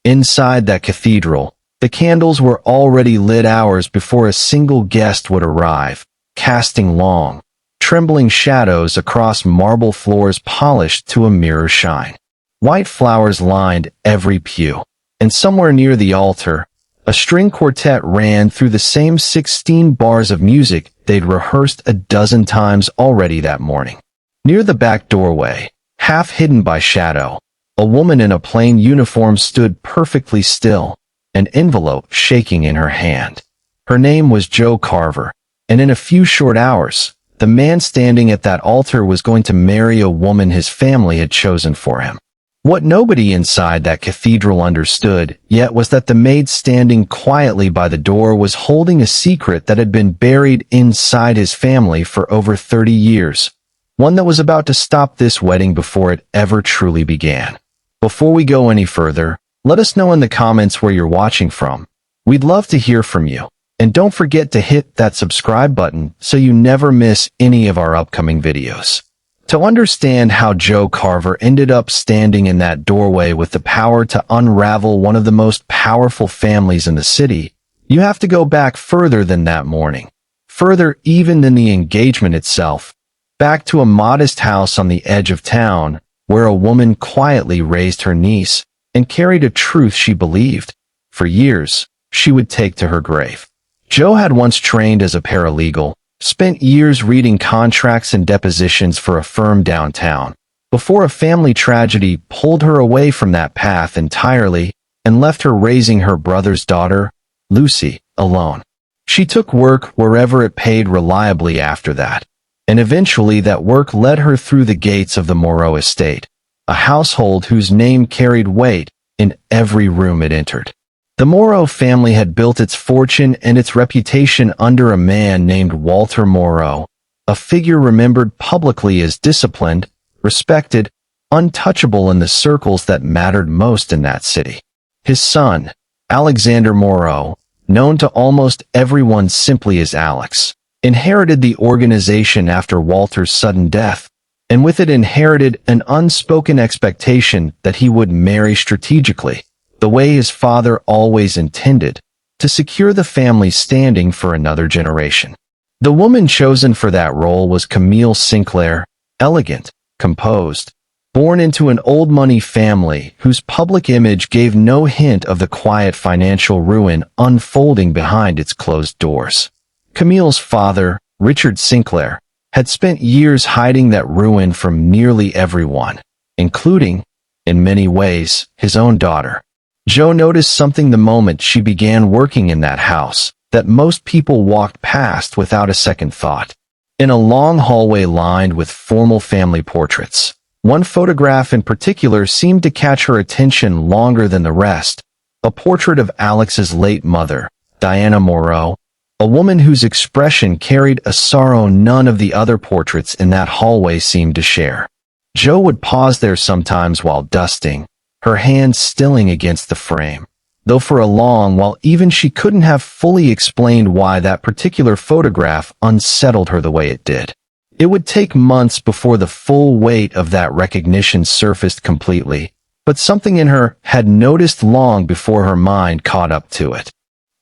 Inside that cathedral, the candles were already lit hours before a single guest would arrive, casting long, trembling shadows across marble floors polished to a mirror shine. White flowers lined every pew, and somewhere near the altar, a string quartet ran through the same 16 bars of music they'd rehearsed a dozen times already that morning. Near the back doorway, half hidden by shadow, a woman in a plain uniform stood perfectly still, an envelope shaking in her hand. Her name was Jo Carver, and in a few short hours, the man standing at that altar was going to marry a woman his family had chosen for him. What nobody inside that cathedral understood yet was that the maid standing quietly by the door was holding a secret that had been buried inside his family for over 30 years, one that was about to stop this wedding before it ever truly began. Before we go any further, let us know in the comments where you're watching from. We'd love to hear from you. And don't forget to hit that subscribe button so you never miss any of our upcoming videos. To understand how Jo Carver ended up standing in that doorway with the power to unravel one of the most powerful families in the city, you have to go back further than that morning, further even than the engagement itself, back to a modest house on the edge of town where a woman quietly raised her niece and carried a truth she believed, for years, she would take to her grave. Jo had once trained as a paralegal, spent years reading contracts and depositions for a firm downtown, before a family tragedy pulled her away from that path entirely and left her raising her brother's daughter, Lucy, alone. She took work wherever it paid reliably after that, and eventually that work led her through the gates of the Moreau estate, a household whose name carried weight in every room it entered. The Moreau family had built its fortune and its reputation under a man named Walter Moreau, a figure remembered publicly as disciplined, respected, untouchable in the circles that mattered most in that city. His son, Alexander Moreau, known to almost everyone simply as Alex, inherited the organization after Walter's sudden death, and with it inherited an unspoken expectation that he would marry strategically, the way his father always intended, to secure the family's standing for another generation. The woman chosen for that role was Camille Sinclair, elegant, composed, born into an old money family whose public image gave no hint of the quiet financial ruin unfolding behind its closed doors. Camille's father, Richard Sinclair, had spent years hiding that ruin from nearly everyone, including, in many ways, his own daughter. Jo noticed something the moment she began working in that house that most people walked past without a second thought. In a long hallway lined with formal family portraits, one photograph in particular seemed to catch her attention longer than the rest, a portrait of Alex's late mother, Diana Moreau, a woman whose expression carried a sorrow none of the other portraits in that hallway seemed to share. Jo would pause there sometimes while dusting, her hands stilling against the frame, though for a long while even she couldn't have fully explained why that particular photograph unsettled her the way it did. It would take months before the full weight of that recognition surfaced completely, but something in her had noticed long before her mind caught up to it.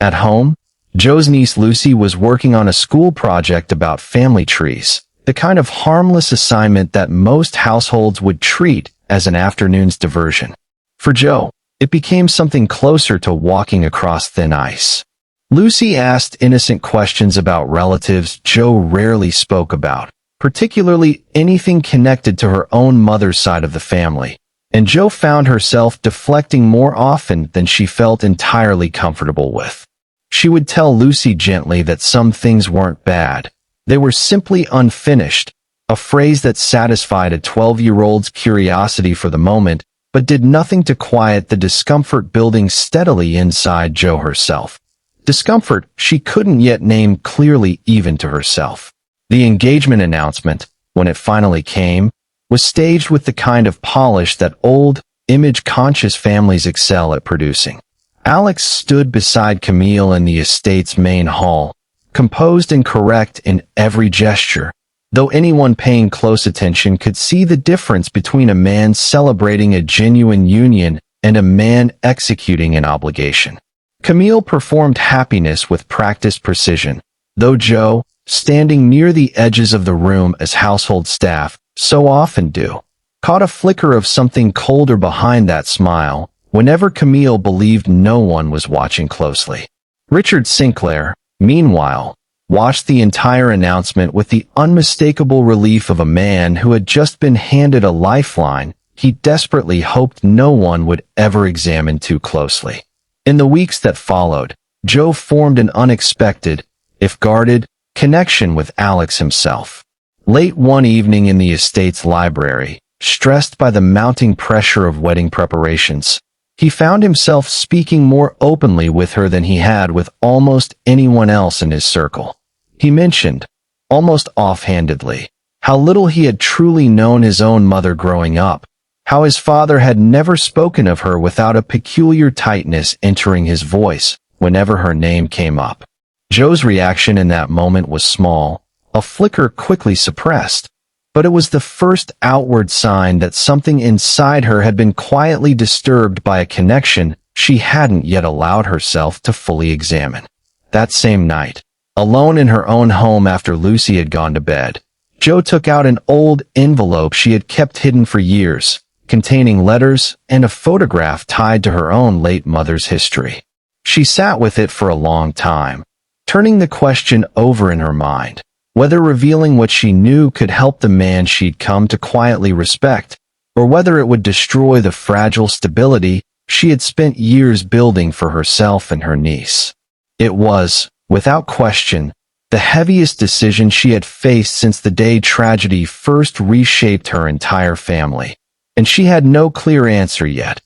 At home, Jo's niece Lucy was working on a school project about family trees, the kind of harmless assignment that most households would treat as an afternoon's diversion. For Jo, it became something closer to walking across thin ice. Lucy asked innocent questions about relatives Jo rarely spoke about, particularly anything connected to her own mother's side of the family, and Jo found herself deflecting more often than she felt entirely comfortable with. She would tell Lucy gently that some things weren't bad, they were simply unfinished, a phrase that satisfied a 12-year-old's curiosity for the moment, but did nothing to quiet the discomfort building steadily inside Jo herself. Discomfort she couldn't yet name clearly even to herself. The engagement announcement, when it finally came, was staged with the kind of polish that old, image-conscious families excel at producing. Alex stood beside Camille in the estate's main hall, composed and correct in every gesture, though anyone paying close attention could see the difference between a man celebrating a genuine union and a man executing an obligation. Camille performed happiness with practiced precision, though Jo, standing near the edges of the room as household staff so often do, caught a flicker of something colder behind that smile whenever Camille believed no one was watching closely. Richard Sinclair, meanwhile, watched the entire announcement with the unmistakable relief of a man who had just been handed a lifeline he desperately hoped no one would ever examine too closely. In the weeks that followed, Jo formed an unexpected, if guarded, connection with Alex himself. Late one evening in the estate's library, stressed by the mounting pressure of wedding preparations, he found himself speaking more openly with her than he had with almost anyone else in his circle. He mentioned, almost offhandedly, how little he had truly known his own mother growing up, how his father had never spoken of her without a peculiar tightness entering his voice whenever her name came up. Jo's reaction in that moment was small, a flicker quickly suppressed, but it was the first outward sign that something inside her had been quietly disturbed by a connection she hadn't yet allowed herself to fully examine. That same night, alone in her own home after Lucy had gone to bed, Jo took out an old envelope she had kept hidden for years, containing letters and a photograph tied to her own late mother's history. She sat with it for a long time, turning the question over in her mind, whether revealing what she knew could help the man she'd come to quietly respect, or whether it would destroy the fragile stability she had spent years building for herself and her niece. It was, without question, the heaviest decision she had faced since the day tragedy first reshaped her entire family, and she had no clear answer yet,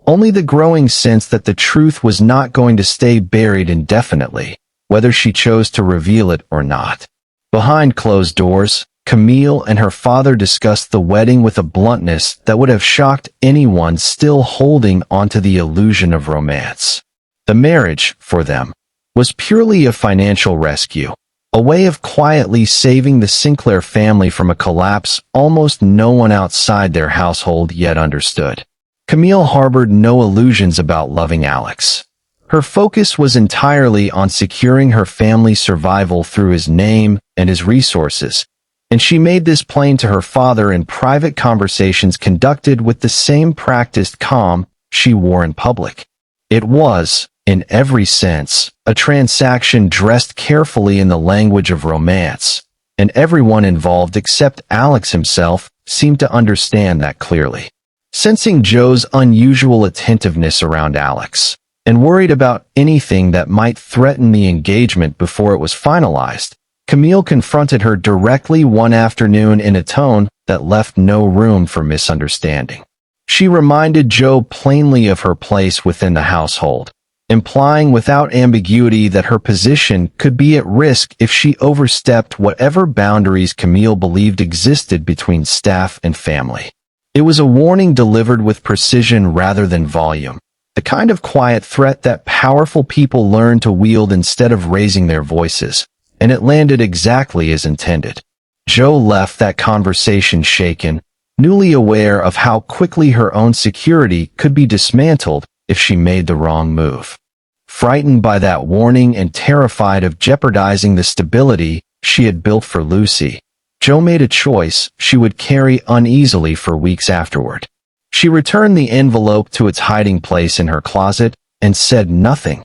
only the growing sense that the truth was not going to stay buried indefinitely, whether she chose to reveal it or not. Behind closed doors, Camille and her father discussed the wedding with a bluntness that would have shocked anyone still holding onto the illusion of romance. The marriage, for them, was purely a financial rescue, a way of quietly saving the Sinclair family from a collapse almost no one outside their household yet understood. Camille harbored no illusions about loving Alex. Her focus was entirely on securing her family's survival through his name and his resources, and she made this plain to her father in private conversations conducted with the same practiced calm she wore in public. It was, in every sense, a transaction dressed carefully in the language of romance, and everyone involved except Alex himself seemed to understand that clearly. Sensing Jo's unusual attentiveness around Alex, and worried about anything that might threaten the engagement before it was finalized, Camille confronted her directly one afternoon in a tone that left no room for misunderstanding. She reminded Jo plainly of her place within the household, implying without ambiguity that her position could be at risk if she overstepped whatever boundaries Camille believed existed between staff and family. It was a warning delivered with precision rather than volume, the kind of quiet threat that powerful people learn to wield instead of raising their voices, and it landed exactly as intended. Jo left that conversation shaken, newly aware of how quickly her own security could be dismantled if she made the wrong move. Frightened by that warning and terrified of jeopardizing the stability she had built for Lucy, Jo made a choice she would carry uneasily for weeks afterward. She returned the envelope to its hiding place in her closet and said nothing,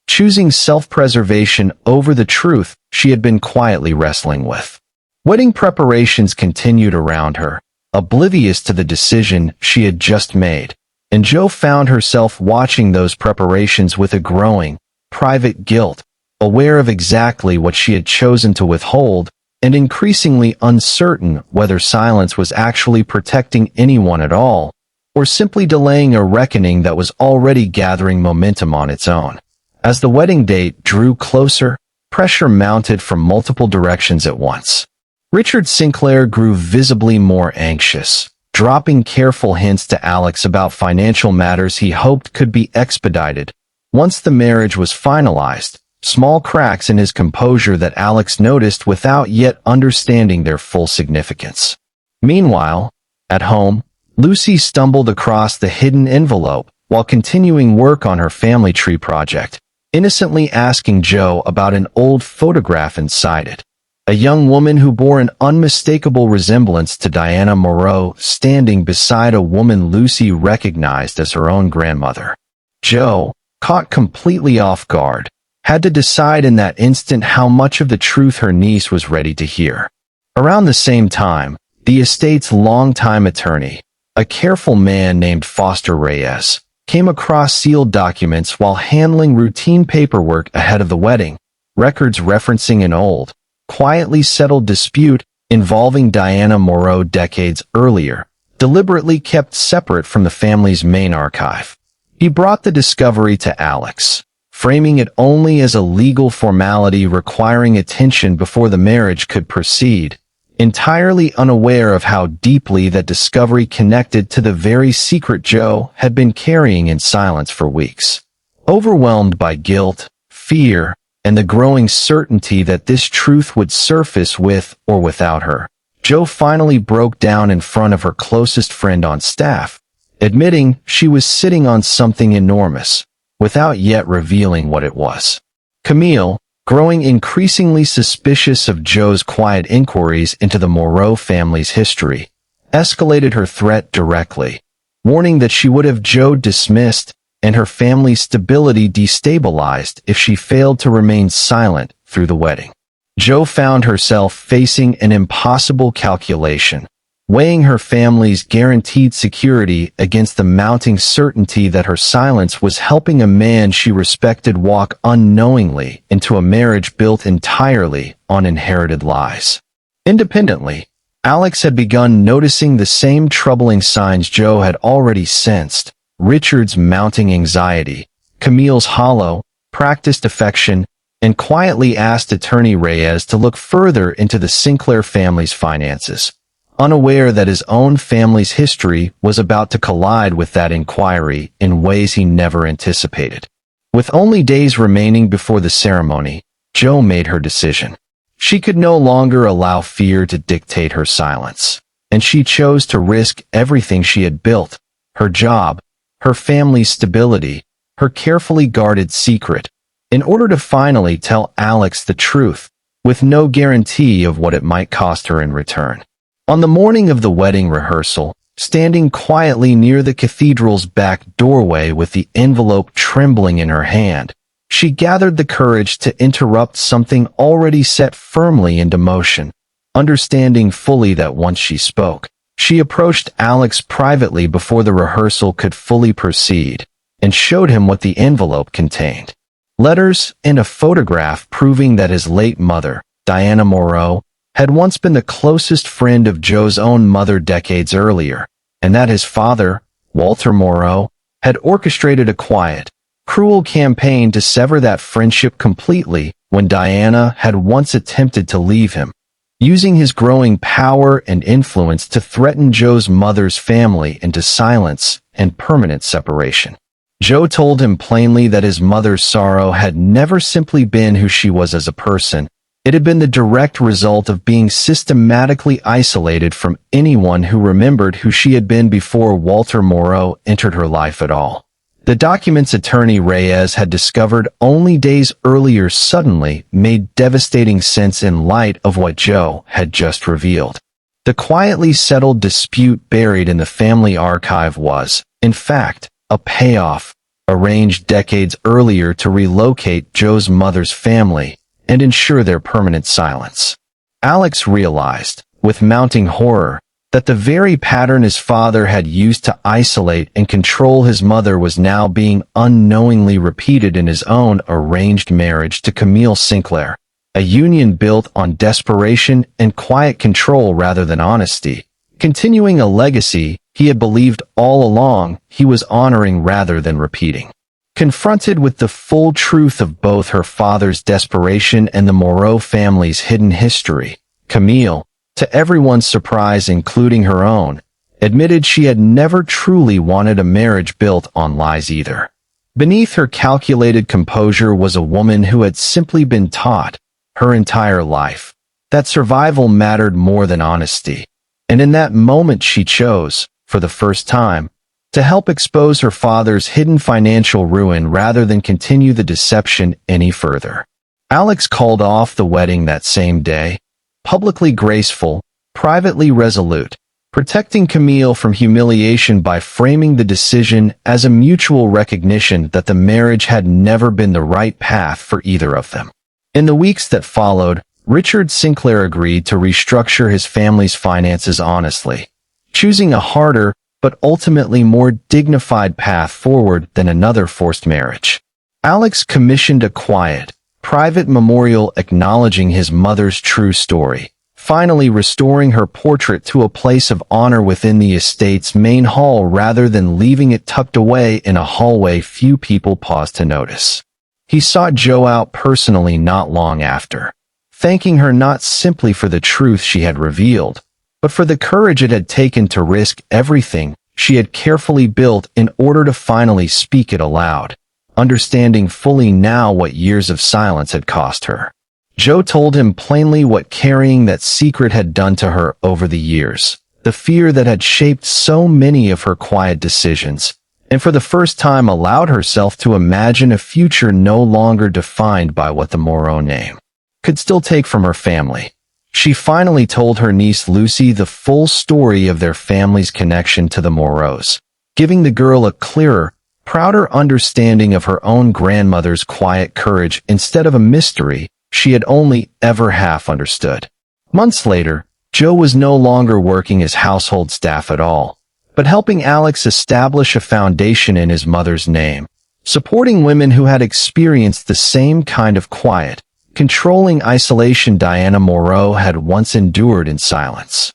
choosing self-preservation over the truth she had been quietly wrestling with. Wedding preparations continued around her, oblivious to the decision she had just made, and Jo found herself watching those preparations with a growing, private guilt, aware of exactly what she had chosen to withhold, and increasingly uncertain whether silence was actually protecting anyone at all, or simply delaying a reckoning that was already gathering momentum on its own. As the wedding date drew closer, pressure mounted from multiple directions at once. Richard Sinclair grew visibly more anxious, dropping careful hints to Alex about financial matters he hoped could be expedited. Once the marriage was finalized, small cracks in his composure that Alex noticed without yet understanding their full significance. Meanwhile, at home, Lucy stumbled across the hidden envelope, while continuing work on her family tree project, innocently asking Jo about an old photograph inside it. A young woman who bore an unmistakable resemblance to Diana Moreau standing beside a woman Lucy recognized as her own grandmother. Jo, caught completely off guard, had to decide in that instant how much of the truth her niece was ready to hear. Around the same time, the estate's longtime attorney, a careful man named Foster Reyes, came across sealed documents while handling routine paperwork ahead of the wedding, records referencing an old, quietly settled dispute involving Diana Moreau decades earlier, deliberately kept separate from the family's main archive. He brought the discovery to Alex, framing it only as a legal formality requiring attention before the marriage could proceed, entirely unaware of how deeply that discovery connected to the very secret Jo had been carrying in silence for weeks. Overwhelmed by guilt, fear, and the growing certainty that this truth would surface with or without her, Jo finally broke down in front of her closest friend on staff, admitting she was sitting on something enormous, without yet revealing what it was. Camille, growing increasingly suspicious of Jo's quiet inquiries into the Moreau family's history, escalated her threat directly, warning that she would have Jo dismissed and her family's stability destabilized if she failed to remain silent through the wedding. Jo found herself facing an impossible calculation, weighing her family's guaranteed security against the mounting certainty that her silence was helping a man she respected walk unknowingly into a marriage built entirely on inherited lies. Independently, Alex had begun noticing the same troubling signs Jo had already sensed: Richard's mounting anxiety, Camille's hollow, practiced affection, and quietly asked attorney Reyes to look further into the Sinclair family's finances, unaware that his own family's history was about to collide with that inquiry in ways he never anticipated. With only days remaining before the ceremony, Jo made her decision. She could no longer allow fear to dictate her silence, and she chose to risk everything she had built: her job, her family's stability, her carefully guarded secret, in order to finally tell Alex the truth, with no guarantee of what it might cost her in return. On the morning of the wedding rehearsal, standing quietly near the cathedral's back doorway with the envelope trembling in her hand, she gathered the courage to interrupt something already set firmly into motion, understanding fully that once she spoke, she approached Alex privately before the rehearsal could fully proceed, and showed him what the envelope contained. Letters and a photograph proving that his late mother, Diana Moreau, had once been the closest friend of Jo's own mother decades earlier, and that his father, Walter Moreau, had orchestrated a quiet, cruel campaign to sever that friendship completely when Diana had once attempted to leave him, using his growing power and influence to threaten Jo's mother's family into silence and permanent separation. Jo told him plainly that his mother's sorrow had never simply been who she was as a person. It had been the direct result of being systematically isolated from anyone who remembered who she had been before Walter Moreau entered her life at all. The documents attorney Reyes had discovered only days earlier suddenly made devastating sense in light of what Jo had just revealed. The quietly settled dispute buried in the family archive was, in fact, a payoff, arranged decades earlier to relocate Jo's mother's family and ensure their permanent silence. Alex realized, with mounting horror, that the very pattern his father had used to isolate and control his mother was now being unknowingly repeated in his own arranged marriage to Camille Sinclair, a union built on desperation and quiet control rather than honesty, continuing a legacy he had believed all along he was honoring rather than repeating. Confronted with the full truth of both her father's desperation and the Moreau family's hidden history, Camille, to everyone's surprise including her own, admitted she had never truly wanted a marriage built on lies either. Beneath her calculated composure was a woman who had simply been taught, her entire life, that survival mattered more than honesty, and in that moment she chose, for the first time, to help expose her father's hidden financial ruin rather than continue the deception any further. Alex called off the wedding that same day, publicly graceful, privately resolute, protecting Camille from humiliation by framing the decision as a mutual recognition that the marriage had never been the right path for either of them. In the weeks that followed, Richard Sinclair agreed to restructure his family's finances honestly, choosing a harder but ultimately more dignified path forward than another forced marriage. Alex commissioned a quiet, private memorial acknowledging his mother's true story, finally restoring her portrait to a place of honor within the estate's main hall rather than leaving it tucked away in a hallway few people paused to notice. He sought Jo out personally not long after, thanking her not simply for the truth she had revealed, but for the courage it had taken to risk everything she had carefully built in order to finally speak it aloud, understanding fully now what years of silence had cost her. Jo told him plainly what carrying that secret had done to her over the years, the fear that had shaped so many of her quiet decisions, and for the first time allowed herself to imagine a future no longer defined by what the Moreau name could still take from her family. She finally told her niece Lucy the full story of their family's connection to the Moreaus, giving the girl a clearer, prouder understanding of her own grandmother's quiet courage instead of a mystery she had only ever half understood. Months later, Jo was no longer working as household staff at all, but helping Alex establish a foundation in his mother's name, supporting women who had experienced the same kind of quiet, controlling isolation Diana Moreau had once endured in silence.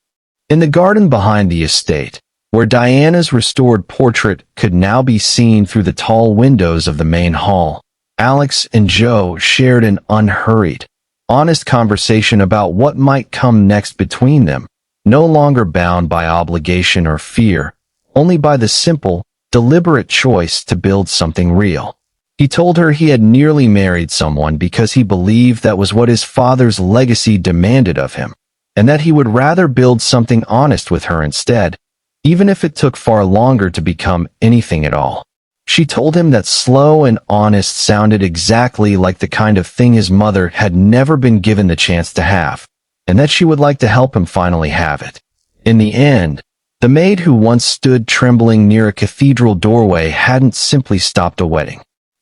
In the garden behind the estate, where Diana's restored portrait could now be seen through the tall windows of the main hall, Alex and Jo shared an unhurried, honest conversation about what might come next between them, no longer bound by obligation or fear, only by the simple, deliberate choice to build something real. He told her he had nearly married someone because he believed that was what his father's legacy demanded of him, and that he would rather build something honest with her instead, even if it took far longer to become anything at all. She told him that slow and honest sounded exactly like the kind of thing his mother had never been given the chance to have, and that she would like to help him finally have it. In the end, the maid who once stood trembling near a cathedral doorway hadn't simply stopped a wedding.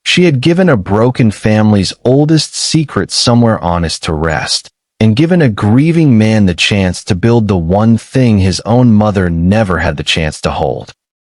She had given a broken family's oldest secret somewhere honest to rest, and given a grieving man the chance to build the one thing his own mother never had the chance to hold.